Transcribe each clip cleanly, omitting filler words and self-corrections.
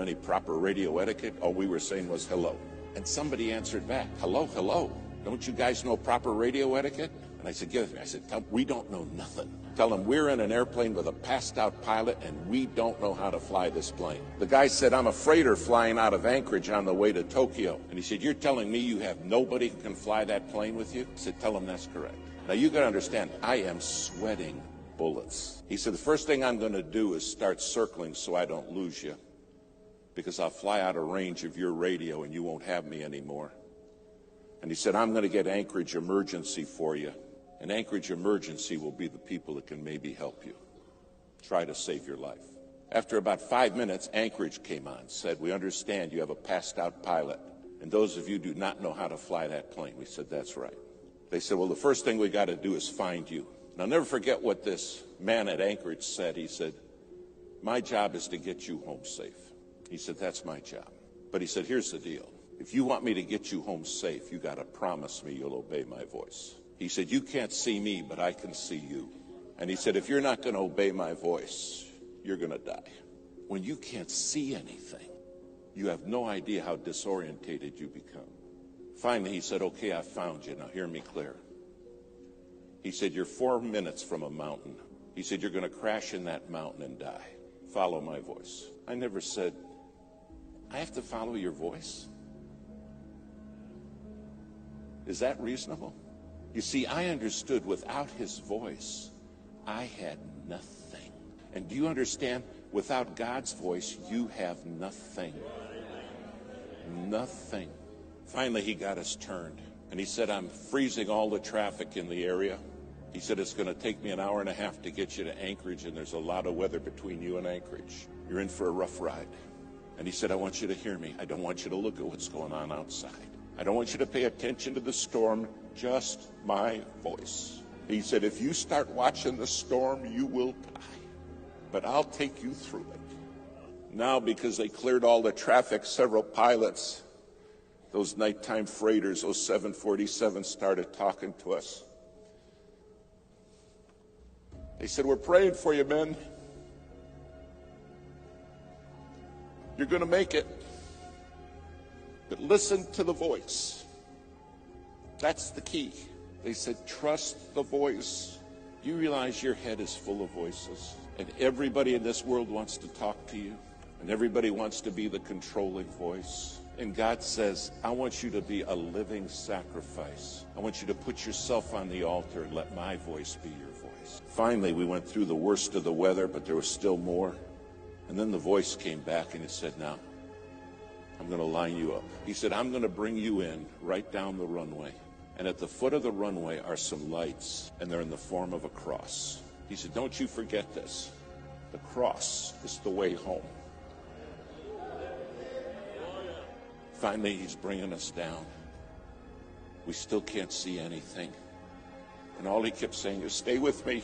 any proper radio etiquette. All we were saying was hello. And somebody answered back, hello, hello. Don't you guys know proper radio etiquette? And I said, give it to me. I said, we don't know nothing. Tell them we're in an airplane with a passed out pilot and we don't know how to fly this plane. The guy said, I'm a freighter flying out of Anchorage on the way to Tokyo. And he said, you're telling me you have nobody who can fly that plane with you? I said, tell him that's correct. Now you got to understand, I am sweating bullets. He said, the first thing I'm going to do is start circling so I don't lose you, because I'll fly out of range of your radio and you won't have me anymore. And he said, I'm going to get Anchorage Emergency for you. And Anchorage Emergency will be the people that can maybe help you. Try to save your life. After about 5 minutes, Anchorage came on, said, we understand you have a passed out pilot, and those of you do not know how to fly that plane. We said, that's right. They said, well, the first thing we got to do is find you. And I'll never forget what this man at Anchorage said. He said, my job is to get you home safe. He said, that's my job. But he said, here's the deal. If you want me to get you home safe, you got to promise me you'll obey my voice. He said, you can't see me, but I can see you. And he said, if you're not going to obey my voice, you're going to die. When you can't see anything, you have no idea how disorientated you become. Finally, he said, okay, I found you. Now hear me clear. He said, you're 4 minutes from a mountain. He said, you're going to crash in that mountain and die. Follow my voice. I never said, I have to follow your voice? Is that reasonable? You see, I understood without his voice, I had nothing. And do you understand? Without God's voice, you have nothing. Nothing. Finally, he got us turned. And he said, I'm freezing all the traffic in the area. He said, it's going to take me an hour and a half to get you to Anchorage, and there's a lot of weather between you and Anchorage. You're in for a rough ride. And he said, I want you to hear me. I don't want you to look at what's going on outside. I don't want you to pay attention to the storm, just my voice. He said, if you start watching the storm, you will die. But I'll take you through it. Now, because they cleared all the traffic, several pilots, those nighttime freighters, those 747s, started talking to us. They said, we're praying for you, men. You're going to make it. But listen to the voice. That's the key. They said, trust the voice. You realize your head is full of voices, and everybody in this world wants to talk to you, and everybody wants to be the controlling voice. And God says, I want you to be a living sacrifice. I want you to put yourself on the altar and let my voice be your voice. Finally, we went through the worst of the weather, but there was still more. And then the voice came back and it said, now, I'm going to line you up. He said, I'm going to bring you in right down the runway. And at the foot of the runway are some lights, and they're in the form of a cross. He said, don't you forget this. The cross is the way home. Finally, he's bringing us down. We still can't see anything. And all he kept saying is, stay with me.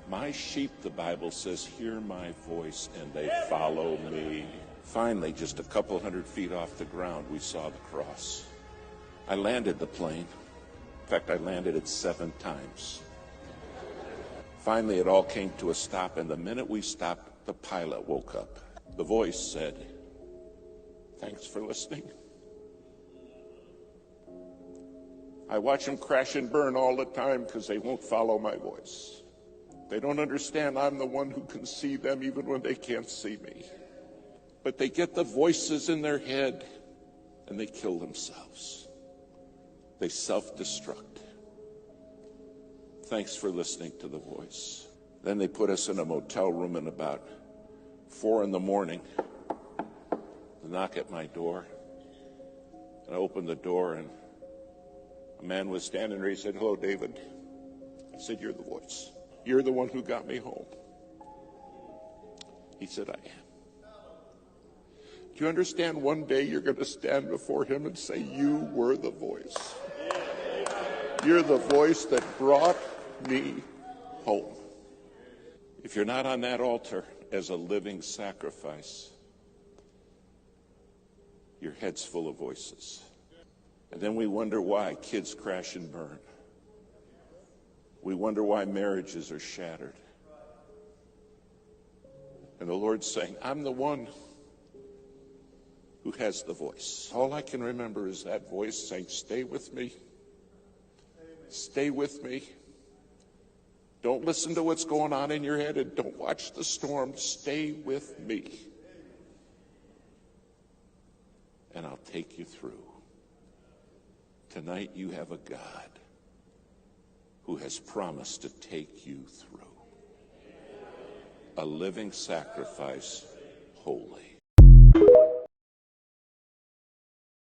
My sheep, the Bible says, hear my voice and they follow me. Finally, just a couple 100 feet off the ground, we saw the cross. I landed the plane. In fact, I landed it 7 times. Finally, it all came to a stop, and the minute we stopped, the pilot woke up. The voice said, thanks for listening. I watch them crash and burn all the time because they won't follow my voice. They don't understand I'm the one who can see them even when they can't see me. But they get the voices in their head and they kill themselves. They self-destruct. Thanks for listening to the voice. Then they put us in a motel room, and about 4 a.m, the knock at my door. And I opened the door, and a man was standing there. He said, hello, David. I said, you're the voice. You're the one who got me home. He said, I am. Do you understand one day you're going to stand before him and say, you were the voice. You're the voice that brought me home. If you're not on that altar as a living sacrifice, your head's full of voices. And then we wonder why kids crash and burn. We wonder why marriages are shattered. And the Lord's saying, I'm the one who has the voice. All I can remember is that voice saying, stay with me. Stay with me. Don't listen to what's going on in your head and don't watch the storm. Stay with me. And I'll take you through. Tonight you have a God who has promised to take you through. A living sacrifice, holy.